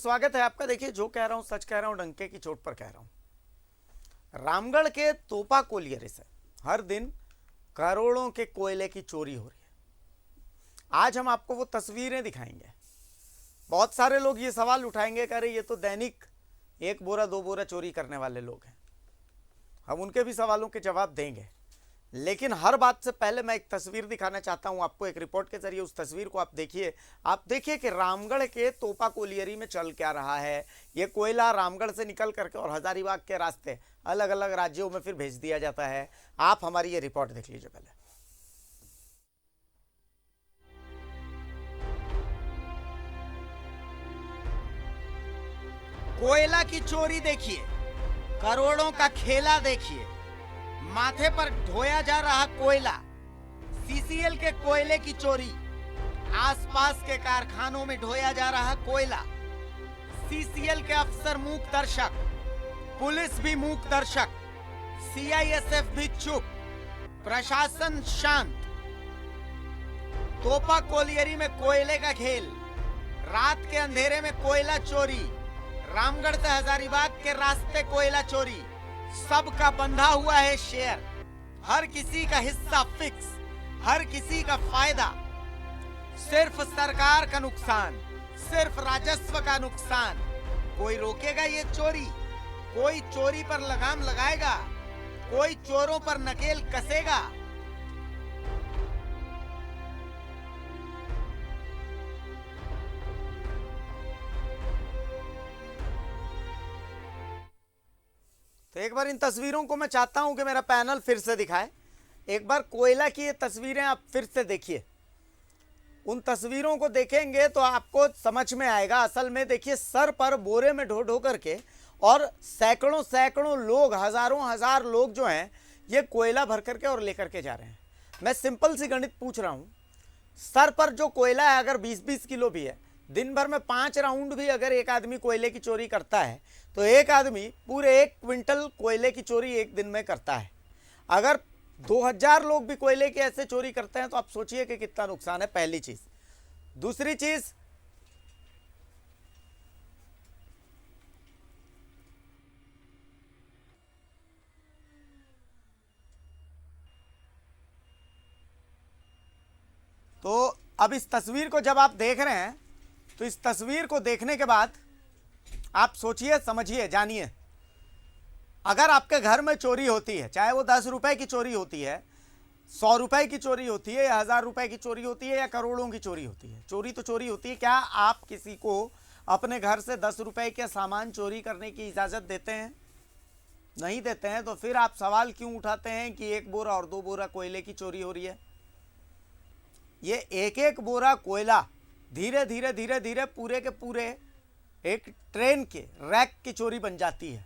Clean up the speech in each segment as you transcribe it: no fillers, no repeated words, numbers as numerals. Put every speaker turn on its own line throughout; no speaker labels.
स्वागत है आपका। देखिए, जो कह रहा हूं सच कह रहा हूं, डंके की चोट पर कह रहा हूं। रामगढ़ के तोपा कोलियरी से हर दिन करोड़ों के कोयले की चोरी हो रही है। आज हम आपको वो तस्वीरें दिखाएंगे। बहुत सारे लोग ये सवाल उठाएंगे, कह रहे ये तो दैनिक 1 बोरा 2 बोरा चोरी करने वाले लोग हैं। हम उनके भी सवालों के जवाब देंगे, लेकिन हर बात से पहले मैं एक तस्वीर दिखाना चाहता हूं आपको। एक रिपोर्ट के जरिए उस तस्वीर को आप देखिए। आप देखिए कि रामगढ़ के तोपा कोलियरी में चल क्या रहा है। ये कोयला रामगढ़ से निकल करके और हजारीबाग के रास्ते अलग अलग राज्यों में फिर भेज दिया जाता है। आप हमारी ये रिपोर्ट देख लीजिए पहले। कोयला की चोरी देखिए, करोड़ों का खेला देखिए। माथे पर ढोया जा रहा कोयला, सीसीएल के कोयले की चोरी। आसपास के कारखानों में ढोया जा रहा कोयला। सीसीएल के अफसर मूक दर्शक, पुलिस भी मूक दर्शक, सीआईएसएफ भी चुप, प्रशासन शांत। तोपा कोलियरी में कोयले का खेल, रात के अंधेरे में कोयला चोरी, रामगढ़ से हजारीबाग के रास्ते कोयला चोरी। सबका बंधा हुआ है शेयर, हर किसी का हिस्सा फिक्स, हर किसी का फायदा। सिर्फ सरकार का नुकसान, सिर्फ राजस्व का नुकसान। कोई रोकेगा ये चोरी? कोई चोरी पर लगाम लगाएगा? कोई चोरों पर नकेल कसेगा? तो एक बार इन तस्वीरों को मैं चाहता हूं कि मेरा पैनल फिर से दिखाए। एक बार कोयला की ये तस्वीरें आप फिर से देखिए। उन तस्वीरों को देखेंगे तो आपको समझ में आएगा। असल में देखिए, सर पर बोरे में ढो ढो करके और सैकड़ों सैकड़ों लोग, हजारों हजार लोग जो हैं, ये कोयला भर करके और लेकर के जा रहे हैं। मैं सिंपल सी गणित पूछ रहा हूं, सर पर जो कोयला है अगर 20-20 किलो भी है, दिन भर में 5 राउंड भी अगर एक आदमी कोयले की चोरी करता है तो एक आदमी पूरे 1 क्विंटल कोयले की चोरी एक दिन में करता है। अगर 2000 लोग भी कोयले की ऐसे चोरी करते हैं तो आप सोचिए कि कितना नुकसान है। पहली चीज। दूसरी चीज, तो अब इस तस्वीर को जब आप देख रहे हैं तो इस तस्वीर को देखने के बाद आप सोचिए, समझिए, जानिए। अगर आपके घर में चोरी होती है, चाहे वो 10 रुपए की चोरी होती है, 100 रुपए की चोरी होती है, या 1000 रुपए की चोरी होती है, या करोड़ों की चोरी होती है, चोरी तो चोरी होती है। क्या आप किसी को अपने घर से 10 रुपए के सामान चोरी करने की इजाजत देते हैं? नहीं देते हैं। तो फिर आप सवाल क्यों उठाते हैं कि 1 बोरा और 2 बोरा कोयले की चोरी हो रही है? ये एक एक बोरा कोयला धीरे धीरे धीरे धीरे पूरे के पूरे एक ट्रेन के रैक की चोरी बन जाती है।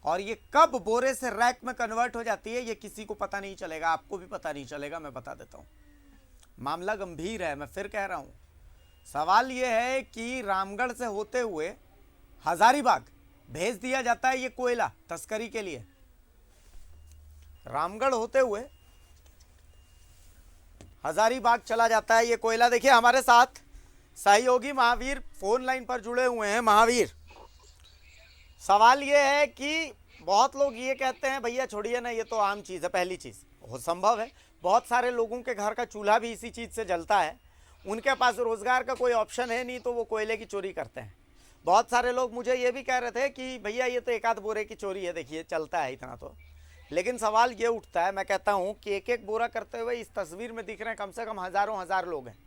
और ये कब बोरे से रैक में कन्वर्ट हो जाती है ये किसी को पता नहीं चलेगा, आपको भी पता नहीं चलेगा। मैं बता देता हूँ, मामला गंभीर है। मैं फिर कह रहा हूँ, सवाल ये है कि रामगढ़ से होते हुए हजारीबाग भेज दिया जाता है ये कोयला तस्करी के लिए। रामगढ़ होते हुए हजारीबाग चला जाता है ये कोयला। देखिए, हमारे साथ सहयोगी महावीर फोन लाइन पर जुड़े हुए हैं। महावीर, सवाल ये है कि बहुत लोग ये कहते हैं, भैया छोड़िए ना, ये तो आम चीज़ है। पहली चीज़, वो संभव है, बहुत सारे लोगों के घर का चूल्हा भी इसी चीज़ से जलता है। उनके पास रोज़गार का कोई ऑप्शन है नहीं तो वो कोयले की चोरी करते हैं। बहुत सारे लोग मुझे ये भी कह रहे थे कि भैया ये तो 1 आध बोरे की चोरी है, देखिए चलता है इतना तो। लेकिन सवाल ये उठता है, मैं कहता हूँ कि 1-1 बोरा करते हुए इस तस्वीर में दिख रहे हैं कम से कम हजारों हजार लोग हैं।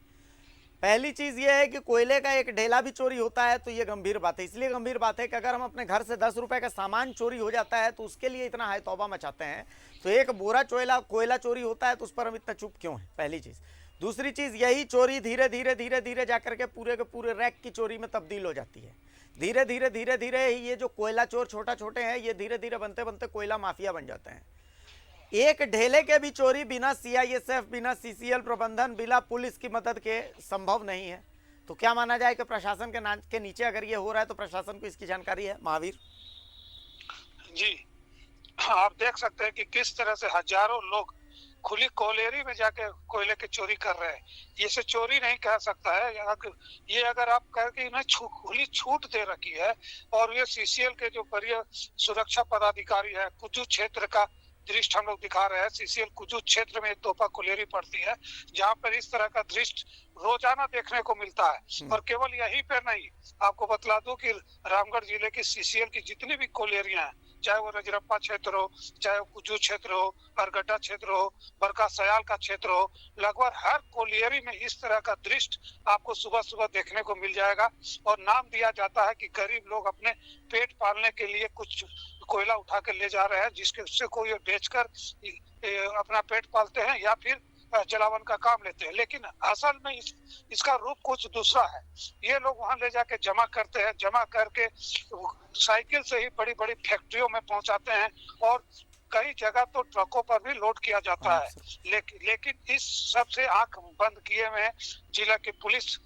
पहली चीज़ ये है कि कोयले का एक ढेला भी चोरी होता है तो ये गंभीर बात है। इसलिए गंभीर बात है कि अगर हम अपने घर से 10 रुपए का सामान चोरी हो जाता है तो उसके लिए इतना हाय तौबा मचाते हैं, तो 1 बोरा कोयला चोरी होता है तो उस पर हम इतना चुप क्यों हैं? पहली चीज़। दूसरी चीज़, यही चोरी धीरे धीरे धीरे धीरे जाकर के पूरे के पूरे रैक की चोरी में तब्दील हो जाती है। धीरे धीरे धीरे धीरे ये जो कोयला चोर छोटा छोटे हैं, ये धीरे धीरे बनते बनते कोयला माफिया बन जाते हैं। एक ढेले के भी चोरी बिना सीआईएसएफ, बिना सीसीएल प्रबंधन, बिना पुलिस की मदद के संभव नहीं है। तो क्या माना जाए कि प्रशासन के नीचे अगर ये हो रहा है तो प्रशासन को इसकी जानकारी है? महावीर
जी, आप देख सकते हैं कि किस तरह से हजारों लोग खुली कोलेरी में जाके कोयले की चोरी कर रहे हैं। ये से चोरी नहीं कह सकता है। ये अगर आप करके इन्हें खुली छूट दे रखी है, और ये सीसीएल के जो वरीय सुरक्षा पदाधिकारी है, कुजू क्षेत्र का दृश्य हम लोग दिखा रहे हैं। सीसीएल कुजू क्षेत्र में तोपा कोलेरी पड़ती है, जहाँ पर इस तरह का दृश्य रोजाना देखने को मिलता है। और केवल यहीं पे नहीं, आपको बतला दूं कि रामगढ़ जिले की सीसीएल की जितनी भी कोलेरियां हैं, चाहे वो रजरप्पा क्षेत्र हो, चाहे वो कुजू क्षेत्र हो, अरगड्डा क्षेत्र हो, बरका सयाल का क्षेत्र हो, लगभग हर कोलियरी में इस तरह का दृश्य आपको सुबह सुबह देखने को मिल जाएगा। और नाम दिया जाता है कि गरीब लोग अपने पेट पालने के लिए कुछ कोयला उठा के ले जा रहे हैं, जिसके उससे कोई बेचकर अपना पेट पालते हैं या फिर जलावन का काम लेते हैं। लेकिन असल में इसका रूप कुछ दूसरा है। ये लोग वहां ले जाके जमा करते हैं, जमा करके साइकिल से ही बड़ी बड़ी फैक्ट्रियों में पहुंचाते हैं, और कई जगह तो ट्रकों पर भी लोड किया जाता है। लेकिन इस सब से आंख बंद किए हुए जिला की पुलिस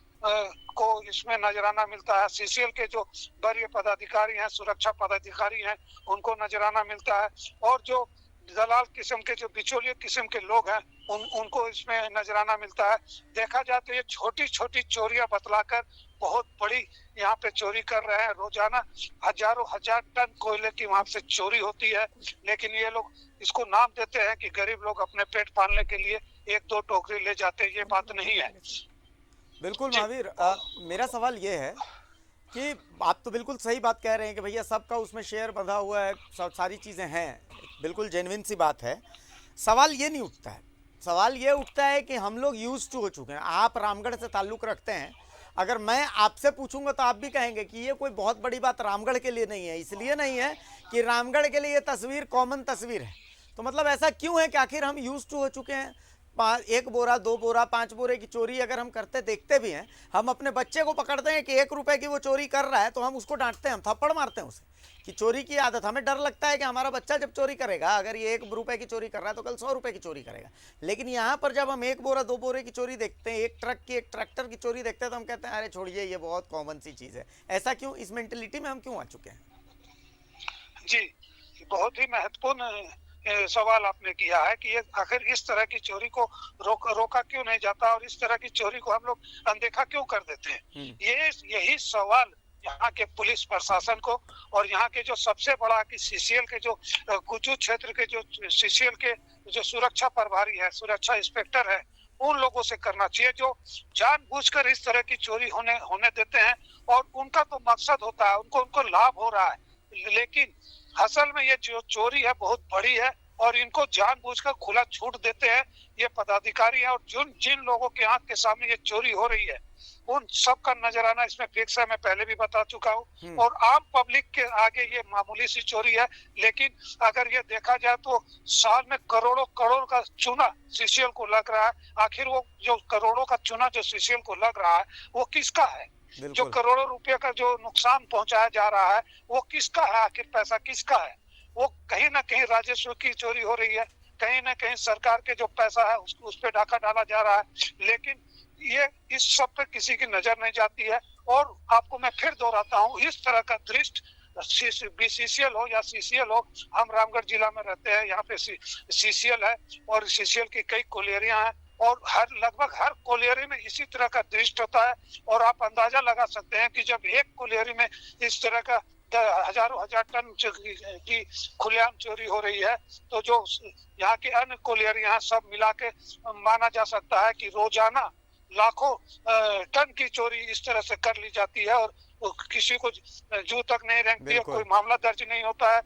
को इसमें नजराना मिलता है। सीसीएल के जो वरीय पदाधिकारी हैं, सुरक्षा पदाधिकारी हैं, उनको नजराना मिलता है। और जो दलाल किस्म के, जो बिचौलिए किस्म के लोग हैं, उनको इसमें नजराना मिलता है। देखा जाए तो ये छोटी छोटी चोरियां बतलाकर बहुत बड़ी यहाँ पे चोरी कर रहे हैं। रोजाना हजारों हजार टन कोयले की वहां से चोरी होती है। लेकिन ये लोग इसको नाम देते हैं कि गरीब लोग अपने पेट पालने के लिए एक दो टोकरी ले जाते हैं। ये बात नहीं है।
बिल्कुल महावीर, मेरा सवाल ये है कि आप तो बिल्कुल सही बात कह रहे हैं कि भैया सबका उसमें शेयर बंधा हुआ है, सब सारी चीज़ें हैं, बिल्कुल जेन्युइन सी बात है। सवाल ये नहीं उठता है, सवाल ये उठता है कि हम लोग यूज टू हो चुके हैं। आप रामगढ़ से ताल्लुक़ रखते हैं, अगर मैं आपसे पूछूंगा तो आप भी कहेंगे कि ये कोई बहुत बड़ी बात रामगढ़ के लिए नहीं है। इसलिए नहीं है कि रामगढ़ के लिए ये तस्वीर कॉमन तस्वीर है। तो मतलब ऐसा क्यों है कि आखिर हम यूज टू हो चुके हैं। 1 बोरा 2 बोरा 5 बोरे की चोरी अगर हम करते देखते भी हैं, हम अपने बच्चे को पकड़ते हैं कि 1 रुपए की वो चोरी कर रहा है तो हम उसको डांटते हैं, हम थप्पड़ मारते हैं उसे कि चोरी की आदत। हमें डर लगता है कि हमारा बच्चा जब चोरी करेगा, अगर ये 1 रुपए की चोरी कर रहा है तो कल 100 रुपए की चोरी करेगा। लेकिन यहाँ पर जब हम 1 बोरा 2 बोरे की चोरी देखते हैं, 1 ट्रक की 1 ट्रैक्टर की चोरी देखते हैं, तो हम कहते हैं अरे छोड़िए, ये बहुत कॉमन सी चीज़ है। ऐसा क्यों, इस मेंटेलिटी में हम क्यों आ चुके हैं?
जी, बहुत ही महत्वपूर्ण सवाल आपने किया है कि ये आखिर इस तरह की चोरी को रोका क्यों नहीं जाता, और इस तरह की चोरी को हम लोग अनदेखा क्यों कर देते हैं। यही सवाल यहाँ के पुलिस प्रशासन को, और यहाँ के जो सबसे बड़ा कि सीसीएल के जो कुजू क्षेत्र के जो सीसीएल के जो सुरक्षा प्रभारी है, सुरक्षा इंस्पेक्टर है, उन लोगों से करना चाहिए जो जानबूझकर इस तरह की चोरी होने देते हैं। और उनका तो मकसद होता है, उनको लाभ हो रहा है, लेकिन असल में ये जो चोरी है बहुत बड़ी है, और इनको जानबूझकर खुला छूट देते हैं ये पदाधिकारी हैं। और जिन लोगों के आंख के सामने ये चोरी हो रही है, उन सब का नजराना इसमें फिक्स है। मैं पहले भी बता चुका हूँ। और आम पब्लिक के आगे ये मामूली सी चोरी है, लेकिन अगर ये देखा जाए तो साल में करोड़ों करोड़ का चूना सीसीएल को लग रहा है। आखिर वो जो करोड़ों का चूना जो सीसीएल को लग रहा है वो किसका है? जो करोड़ों रुपए का जो नुकसान पहुंचाया जा रहा है वो किसका है? आखिर पैसा किसका है? वो कहीं ना कहीं राजस्व की चोरी हो रही है, कहीं ना कहीं सरकार के जो पैसा है उस पे डाका डाला जा रहा है। लेकिन ये इस सब पे किसी की नजर नहीं जाती है। और आपको मैं फिर दोहराता हूँ, इस तरह का दृश्य बीसीसीएल हो या सीसीएल हो, हम रामगढ़ जिला में रहते हैं, यहाँ पे सीसीएल है और सीसीएल की कई कोलियरियां हैं, और लगभग हर कोलियरी में इसी तरह का दृश्य होता है। और आप अंदाजा लगा सकते हैं कि जब एक कोलियरी में इस तरह का हजारों हजार टन की खुलेआम चोरी हो रही है, तो जो यहाँ के अन्य कोलियरियां सब मिला के माना जा सकता है कि रोजाना लाखों टन की चोरी इस तरह से कर ली जाती है, और किसी को जू तक नहीं रेंगती है, कोई मामला दर्ज नहीं होता है।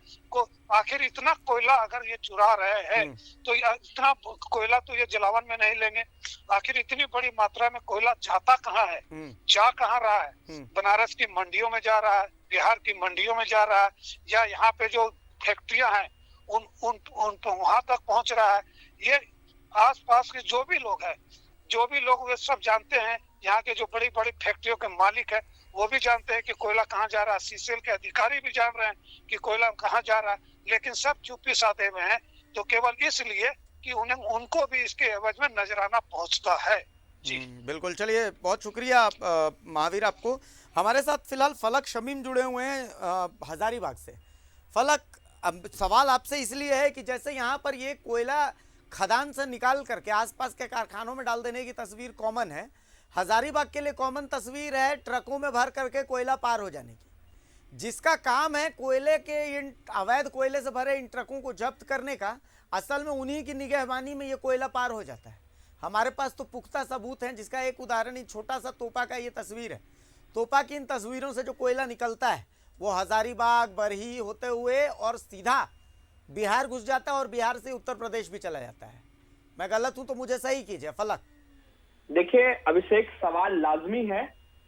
आखिर इतना कोयला अगर ये चुरा रहे हैं तो इतना कोयला तो ये जलावन में नहीं लेंगे। आखिर इतनी बड़ी मात्रा में कोयला जाता कहाँ है, जा कहाँ रहा है? बनारस की मंडियों में जा रहा है, बिहार की मंडियों में जा रहा है, या यहाँ पे जो फैक्ट्रियां हैं उन वहां तक पहुंच रहा है। ये आसपास के जो भी लोग वे सब जानते हैं। यहाँ के जो बड़ी बड़ी फैक्ट्रियों के मालिक है वो भी जानते हैं कि कोयला कहाँ जा रहा है, सीसीएल के अधिकारी भी जान रहे हैं कि कोयला कहाँ जा रहा है, लेकिन सब चुप्पी साधे हुए हैं। तो केवल इसलिए कि उनको भी इसके एवज में नजराना पहुंचता है। जी
बिल्कुल, चलिए बहुत शुक्रिया महावीर आपको। हमारे साथ फिलहाल फलक शमीम जुड़े हुए हैं हजारीबाग से। फलक, अब सवाल आपसे इसलिए है कि जैसे यहाँ पर ये कोयला खदान से निकाल करके आसपास के कारखानों में डाल देने की तस्वीर कॉमन है। हजारीबाग के लिए कॉमन तस्वीर है ट्रकों में भर करके कोयला पार हो जाने की। जिसका काम है कोयले के इन अवैध कोयले से भरे इन ट्रकों को जब्त करने का, असल में उन्हीं की निगहबानी में ये कोयला पार हो जाता है। हमारे पास तो पुख्ता सबूत हैं, जिसका एक उदाहरण ही छोटा सा तोपा का ये तस्वीर है। तोपा की इन तस्वीरों से जो कोयला निकलता है वो हजारीबाग बरही होते हुए और सीधा बिहार घुस जाता है और बिहार से उत्तर प्रदेश भी चला जाता है। मैं गलत हूं तो मुझे सही कीजिए। फलक,
देखिए अभिषेक, सवाल लाजमी है,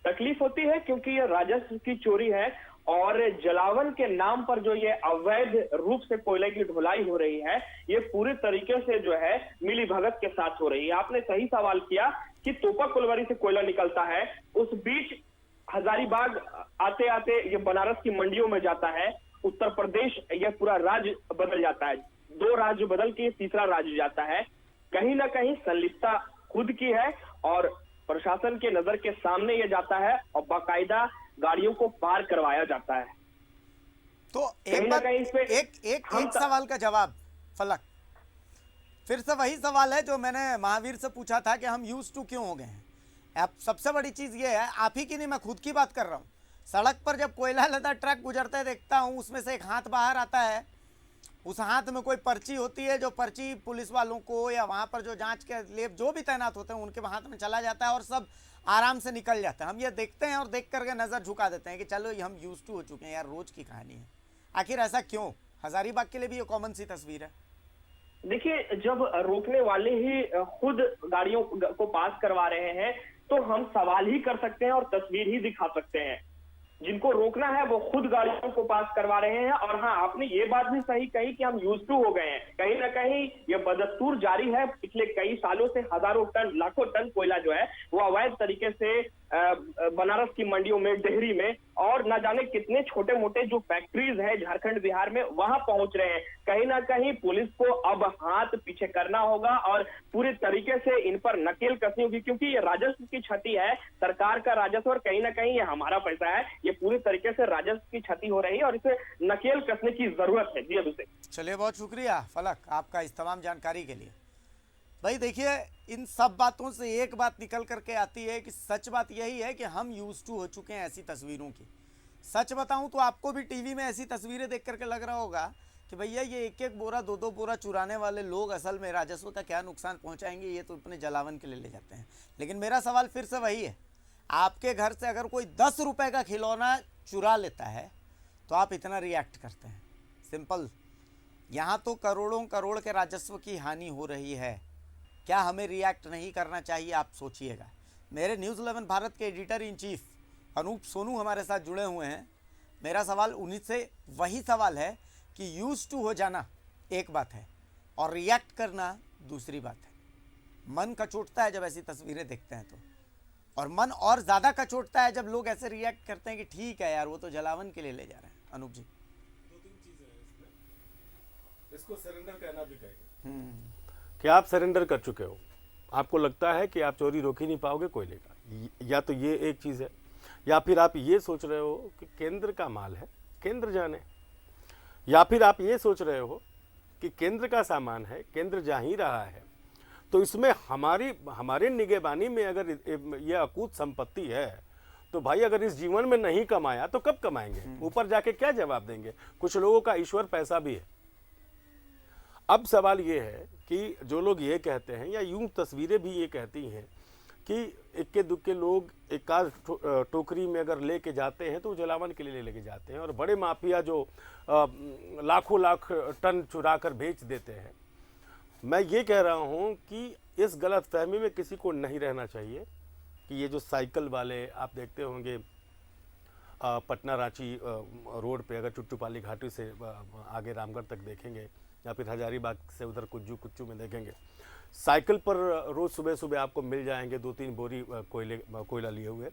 तकलीफ होती है क्योंकि ये राजस्व की चोरी है और जलावन के नाम पर जो ये अवैध रूप से कोयले की ढुलाई हो रही है, ये पूरी तरीके से जो है मिली भगत के साथ हो रही है। आपने सही सवाल किया कि तोपा कुलवरी से कोयला निकलता है, उस बीच हजारीबाग आते आते ये बनारस की मंडियों में जाता है, उत्तर प्रदेश यह पूरा राज्य बदल जाता है, 2 राज्य बदल के तीसरा राज्य जाता है। कहीं ना कहीं संलिप्तता खुद की है और प्रशासन के नजर के सामने ये जाता है और बाकायदा गाड़ियों को पार करवाया जाता है।
तो एक सवाल का जवाब फलक, फिर से वही सवाल है जो मैंने महावीर से पूछा था कि हम यूज टू क्यों हो गए हैं। अब सबसे बड़ी चीज ये है, आप ही की नहीं, मैं खुद की बात कर रहा हूँ। सड़क पर जब कोयला लदा ट्रक गुजरते देखता हूँ, उसमें से एक हाथ बाहर आता है, उस हाथ में कोई पर्ची होती है, जो पर्ची पुलिस वालों को या वहाँ पर जो जांच के लिए जो भी तैनात होते हैं उनके हाथ में चला जाता है और सब आराम से निकल जाता है। हम ये देखते हैं और देख करके नज़र झुका देते हैं कि चलो ये हम यूज टू हो चुके हैं यार, रोज की कहानी है। आखिर ऐसा क्यों? हजारीबाग के लिए भी ये कॉमन सी तस्वीर है।
देखिए, जब रोकने वाले ही खुद गाड़ियों को पास करवा रहे हैं तो हम सवाल ही कर सकते हैं और तस्वीर ही दिखा सकते हैं। जिनको रोकना है वो खुद गाड़ियों को पास करवा रहे हैं। और हाँ, आपने ये बात भी सही कही कि हम यूज टू हो गए हैं। कहीं ना कहीं ये बदस्तूर जारी है पिछले कई सालों से। हजारों टन, लाखों टन कोयला जो है वो अवैध तरीके से बनारस की मंडियों में, डेहरी में और न जाने कितने छोटे मोटे जो फैक्ट्रीज है झारखंड बिहार में, वहां पहुंच रहे हैं। कहीं ना कहीं पुलिस को अब हाथ पीछे करना होगा और पूरी तरीके से इन पर नकेल कसनी होगी, क्योंकि ये राजस्व की क्षति है, सरकार का राजस्व, और कहीं ना कहीं ये हमारा पैसा है। ये पूरी तरीके से राजस्व की क्षति हो रही है और इसे नकेल कसने की जरूरत है। जी अभिषेक।
चलिए, बहुत शुक्रिया फलक आपका इस तमाम जानकारी के लिए। भाई देखिए, इन सब बातों से एक बात निकल करके आती है कि सच बात यही है कि हम यूज टू हो चुके हैं ऐसी तस्वीरों की। सच बताऊं तो आपको भी टीवी में ऐसी तस्वीरें देख करके लग रहा होगा कि भैया ये एक एक बोरा 2-2 बोरा चुराने वाले लोग असल में राजस्व का क्या नुकसान पहुंचाएंगे, ये तो अपने जलावन के लिए ले जाते हैं। लेकिन मेरा सवाल फिर से वही है, आपके घर से अगर कोई 10 रुपये का खिलौना चुरा लेता है तो आप इतना रिएक्ट करते हैं। सिंपल। यहाँ तो करोड़ों करोड़ के राजस्व की हानि हो रही है, क्या हमें रिएक्ट नहीं करना चाहिए? आप सोचिएगा। मेरे न्यूज़ 11 भारत के editor in chief Anoop Sonu हमारे साथ जुड़े हुए हैं। मेरा सवाल उन्हीं से वही सवाल है कि यूज टू हो जाना एक बात है और रिएक्ट करना दूसरी बात है। मन कचोटता है जब ऐसी तस्वीरें देखते हैं तो, और मन और ज़्यादा कचोटता है जब लोग ऐसे रिएक्ट करते हैं कि ठीक है यार, वो तो जलावन के लिए ले जा रहे हैं। अनूप जी,
2-3 चीज़ें हैं इसमें। इसको सरेंडर कहना भी कहेंगे कि आप सरेंडर कर चुके हो, आपको लगता है कि आप चोरी रोक ही नहीं पाओगे कोयले का, या तो ये एक चीज़ है, या फिर आप ये सोच रहे हो कि केंद्र का माल है, केंद्र जाने, या फिर आप ये सोच रहे हो कि केंद्र का सामान है, केंद्र जा ही रहा है, तो इसमें हमारे निगहबानी में अगर ये अकूत संपत्ति है तो भाई अगर इस जीवन में नहीं कमाया तो कब कमाएंगे? ऊपर जाके क्या जवाब देंगे? कुछ लोगों का ईश्वर पैसा भी है। अब सवाल ये है कि जो लोग ये कहते हैं, या यूं तस्वीरें भी ये कहती हैं कि इक्के दुक्के लोग एक कार टोकरी में अगर लेके जाते हैं तो वो जलावन के लिए लेके जाते हैं, और बड़े माफिया जो लाखों लाख टन चुरा कर बेच देते हैं। मैं ये कह रहा हूँ कि इस गलत फहमी में किसी को नहीं रहना चाहिए कि ये जो साइकिल वाले आप देखते होंगे पटना रांची रोड पे, अगर चुट्टूपाली घाटी से आगे रामगढ़ तक देखेंगे या फिर हजारीबाग से उधर कुज्जू में देखेंगे, साइकिल पर रोज़ सुबह सुबह आपको मिल जाएंगे 2-3 बोरी कोयला लिए हुए।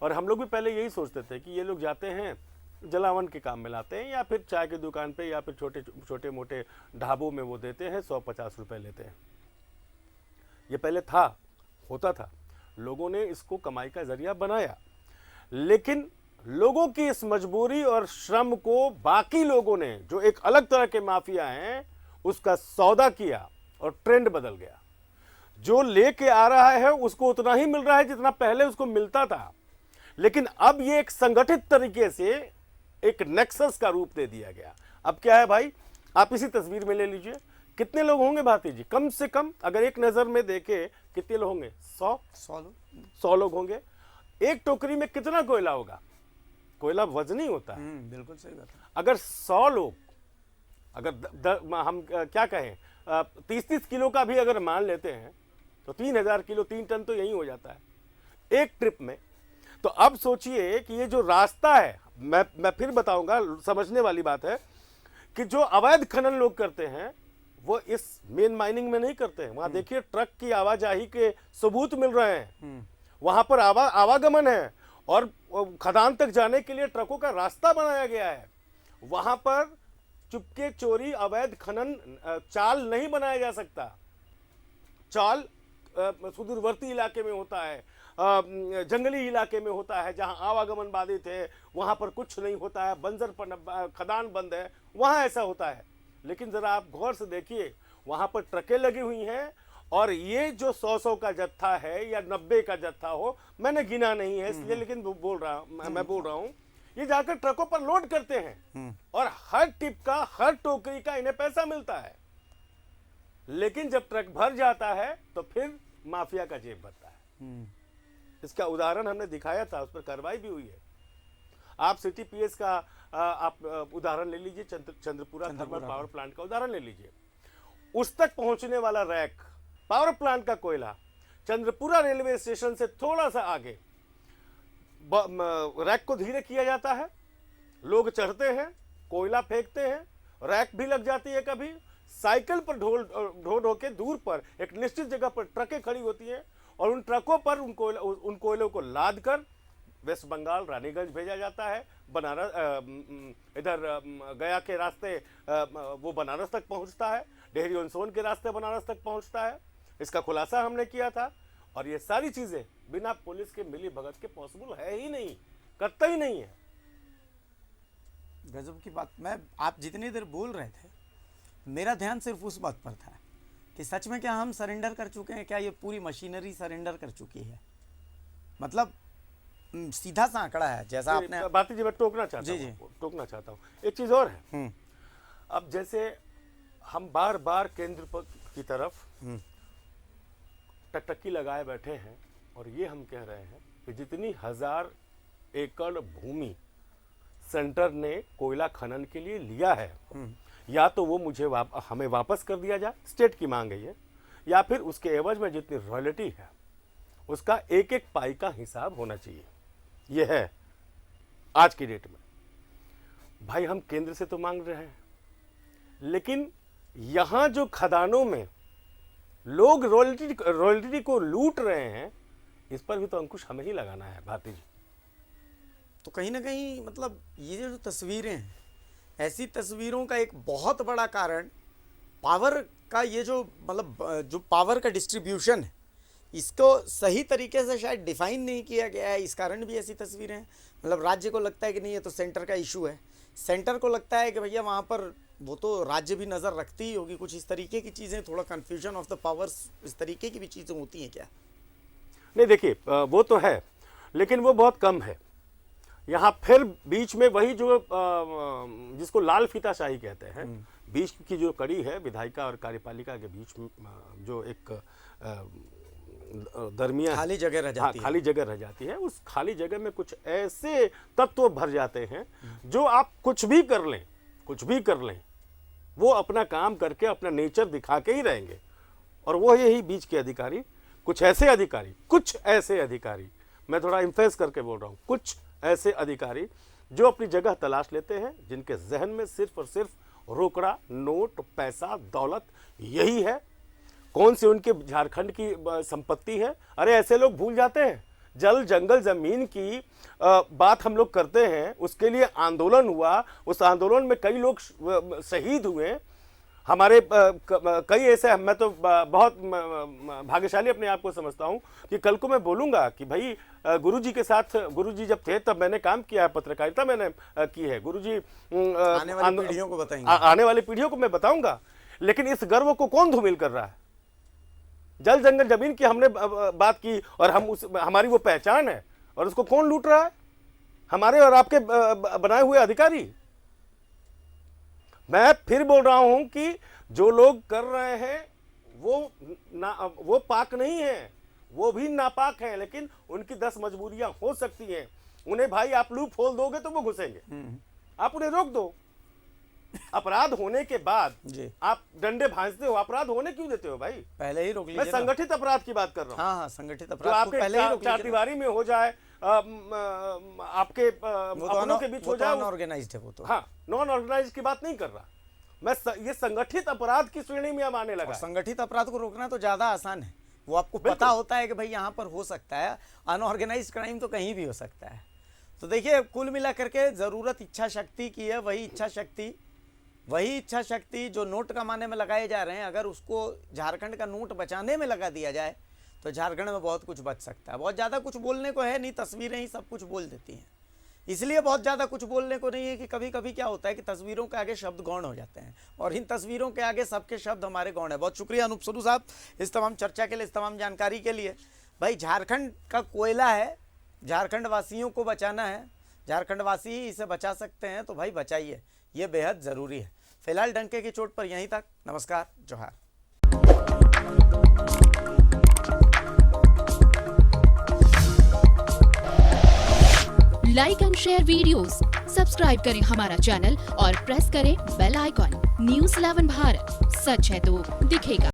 और हम लोग भी पहले यही सोचते थे कि ये लोग जाते हैं जलावन के काम में लाते हैं, या फिर चाय की दुकान पे या फिर छोटे मोटे ढाबों में वो देते हैं, 100-50 रुपये लेते हैं। ये पहले होता था, लोगों ने इसको कमाई का जरिया बनाया, लेकिन लोगों की इस मजबूरी और श्रम को बाकी लोगों ने, जो एक अलग तरह के माफिया हैं, उसका सौदा किया और ट्रेंड बदल गया। जो लेके आ रहा है उसको उतना ही मिल रहा है जितना पहले उसको मिलता था, लेकिन अब ये एक संगठित तरीके से एक नेक्सस का रूप दे दिया गया। अब क्या है भाई, आप इसी तस्वीर में ले लीजिए, कितने लोग होंगे भारती जी? कम से कम अगर एक नजर में देखे कितने लोग होंगे? 100 लोग होंगे। एक टोकरी में कितना कोयला होगा? कोयला वजनी होता है।
बिल्कुल सही बात है।
अगर 100 लोग, अगर हम क्या कहें 30-30 किलो का भी अगर मान लेते हैं तो 3000 किलो, 3 टन तो यही हो जाता है एक ट्रिप में। तो अब सोचिए कि ये जो रास्ता है, मैं फिर बताऊंगा, समझने वाली बात है कि जो अवैध खनन लोग करते हैं वो इस मेन माइनिंग में नहीं करते हैं। वहां देखिए ट्रक की आवाजाही के सबूत मिल रहे हैं, वहां पर आवागमन है और खदान तक जाने के लिए ट्रकों का रास्ता बनाया गया है। वहां पर चुपके चोरी अवैध खनन चाल नहीं बनाया जा सकता। चाल सुदूरवर्ती इलाके में होता है, जंगली इलाके में होता है, जहां आवागमन बाधित है, वहां पर कुछ नहीं होता है, बंजर पर खदान बंद है, वहां ऐसा होता है। लेकिन जरा आप गौर से देखिए, वहां पर ट्रकें लगी हुई हैं और ये जो 100 का जत्था है या 90 का जत्था हो, मैंने गिना नहीं है इसलिए, लेकिन मैं बोल रहा हूं ये जाकर ट्रकों पर लोड करते हैं और हर टिप का, हर टोकरी का इन्हें पैसा मिलता है। लेकिन जब ट्रक भर जाता है तो फिर माफिया का जेब भरता है। इसका उदाहरण हमने दिखाया था, उस पर कार्रवाई भी हुई है। आप सिटी पीएस का आप उदाहरण ले लीजिए, चंद्रपुरा थर्मल पावर प्लांट का उदाहरण ले लीजिए। उस तक पहुंचने वाला रैक पावर प्लांट का कोयला चंद्रपुरा रेलवे स्टेशन से थोड़ा सा आगे रैक को धीरे किया जाता है, लोग चढ़ते हैं, कोयला फेंकते हैं, रैक भी लग जाती है, कभी साइकिल पर ढो के दूर पर एक निश्चित जगह पर ट्रकें खड़ी होती हैं और उन ट्रकों पर उन कोयलों को लाद कर वेस्ट बंगाल रानीगंज भेजा जाता है। बनारस इधर गया के रास्ते वो बनारस तक पहुंचता है, डेहरी ऑन सोन के रास्ते बनारस तक पहुंचता है। इसका खुलासा हमने किया था और ये सारी चीजें बिना पुलिस के मिली भगत के पॉसिबल है ही नहीं, करता ही नहीं है।
गजब की बात। आप जितनी देर बोल रहे थे मेरा ध्यान सिर्फ उस बात पर था कि सच में क्या हम सरेंडर कर चुके हैं, क्या ये पूरी मशीनरी सरेंडर कर चुकी है? मतलब सीधा सा आंकड़ा है, जैसा आपने
बात जी मैं टोकना चाहता हूँ। एक चीज और है, अब जैसे हम बार बार केंद्र की तरफ टकटकी लगाए बैठे हैं और ये हम कह रहे हैं कि जितनी 1000 एकड़ भूमि सेंटर ने कोयला खनन के लिए लिया है, या तो वो मुझे हमें वापस कर दिया जाए, स्टेट की मांग है ये, या फिर उसके एवज में जितनी रॉयल्टी है उसका एक एक पाई का हिसाब होना चाहिए। ये है आज की डेट में। भाई हम केंद्र से तो मांग रहे हैं, लेकिन यहां जो खदानों में लोग रॉयल्टी को लूट रहे हैं, इस पर भी तो अंकुश हमें ही लगाना है भारती जी।
तो कहीं ना कहीं मतलब ये जो तस्वीरें हैं, ऐसी तस्वीरों का एक बहुत बड़ा कारण पावर का, ये जो मतलब जो पावर का डिस्ट्रीब्यूशन है, इसको सही तरीके से शायद डिफाइन नहीं किया गया है। इस कारण भी ऐसी तस्वीरें हैं। मतलब राज्य को लगता है कि नहीं ये तो सेंटर का इशू है, सेंटर को लगता है कि भैया वहाँ पर वो तो राज्य भी नज़र रखती ही होगी। कुछ इस तरीके की चीज़ें, थोड़ा कन्फ्यूजन ऑफ द पावर्स, इस तरीके की भी चीज़ें होती हैं क्या?
नहीं देखिए, वो तो है लेकिन वो बहुत कम है। यहाँ फिर बीच में वही जो जिसको लाल फीताशाही कहते हैं, बीच की जो कड़ी है विधायिका और कार्यपालिका के बीच में, जो एक दरमिया
खाली जगह रह जाती है।
खाली जगह रह जाती है। उस खाली जगह में कुछ ऐसे तत्व भर जाते हैं जो आप कुछ भी कर लें वो अपना काम करके अपना नेचर दिखा के ही रहेंगे। और वो यही बीच के अधिकारी, कुछ ऐसे अधिकारी, मैं थोड़ा इम्फेस करके बोल रहा हूँ, कुछ ऐसे अधिकारी जो अपनी जगह तलाश लेते हैं, जिनके जहन में सिर्फ और सिर्फ रोकड़ा, नोट, पैसा, दौलत यही है। कौन सी उनके झारखंड की संपत्ति है? अरे ऐसे लोग भूल जाते हैं। जल जंगल जमीन की बात हम लोग करते हैं, उसके लिए आंदोलन हुआ, उस आंदोलन में कई लोग शहीद हुए। हमारे कई ऐसे, मैं तो बहुत भाग्यशाली अपने आप को समझता हूं कि कल को मैं बोलूंगा कि भाई गुरुजी के साथ, गुरुजी जब थे तब मैंने काम किया है, पत्रकारिता मैंने की है। गुरुजी
आने वाली पीढ़ियों को बताएंगे,
आने वाली पीढ़ियों को मैं बताऊंगा। लेकिन इस गर्व को कौन धूमिल कर रहा है? जल जंगल जमीन की हमने बात की और हमारी वो पहचान है, और उसको कौन लूट रहा है? हमारे और आपके बनाए हुए अधिकारी। मैं फिर बोल रहा हूं कि जो लोग कर रहे हैं वो पाक नहीं है, वो भी नापाक हैं, लेकिन उनकी 10 मजबूरियां हो सकती हैं। उन्हें भाई आप लूप खोल दोगे तो वो घुसेंगे, आप उन्हें रोक दो। अपराध होने के बाद
जी
आप डंडे भांजते हो, अपराध होने क्यों देते हो भाई?
पहले ही रोक लीजिए।
मैं संगठित अपराध की बात कर रहा हूँ।
हाँ हाँ, संगठित
जो
अपराध को
आपके
पहले ही रोक
चार
लीजिए।
दीवारी में हो जाए, आपके अपनों के बीच हो जाए,
ऑर्गेनाइज्ड है वो तो।
हाँ, नॉन ऑर्गेनाइज की बात नहीं कर रहा मैं। ये संगठित अपराध की श्रेणी में अब आने लगा है।
संगठित अपराध को रोकना तो ज्यादा आसान है, वो आपको पता होता है कि भाई यहाँ पर हो सकता है। अनऑर्गेनाइज्ड क्राइम तो कहीं भी हो सकता है। तो देखिए, कुल मिला करके जरूरत इच्छा शक्ति की है। वही इच्छा शक्ति जो नोट कमाने में लगाए जा रहे हैं, अगर उसको झारखंड का नोट बचाने में लगा दिया जाए तो झारखंड में बहुत कुछ बच सकता है। बहुत ज़्यादा कुछ बोलने को है नहीं, तस्वीरें ही सब कुछ बोल देती हैं, इसलिए बहुत ज़्यादा कुछ बोलने को नहीं है। कि कभी कभी क्या होता है कि तस्वीरों के आगे शब्द गौण हो जाते हैं, और इन तस्वीरों के आगे सबके शब्द हमारे गौण है। बहुत शुक्रिया अनूप सरू साहब इस तमाम चर्चा के लिए, इस तमाम जानकारी के लिए। भाई, झारखंड का कोयला है, झारखंड वासियों को बचाना है, झारखंड वासी ही इसे बचा सकते हैं, तो भाई बचाइए, ये बेहद ज़रूरी है। फिलहाल डंके की चोट पर यहीं तक। नमस्कार, जोहार।
Like and share videos, subscribe करें हमारा चैनल और प्रेस करें बेल आइकॉन। न्यूज़ 11 भारत, सच है तो दिखेगा।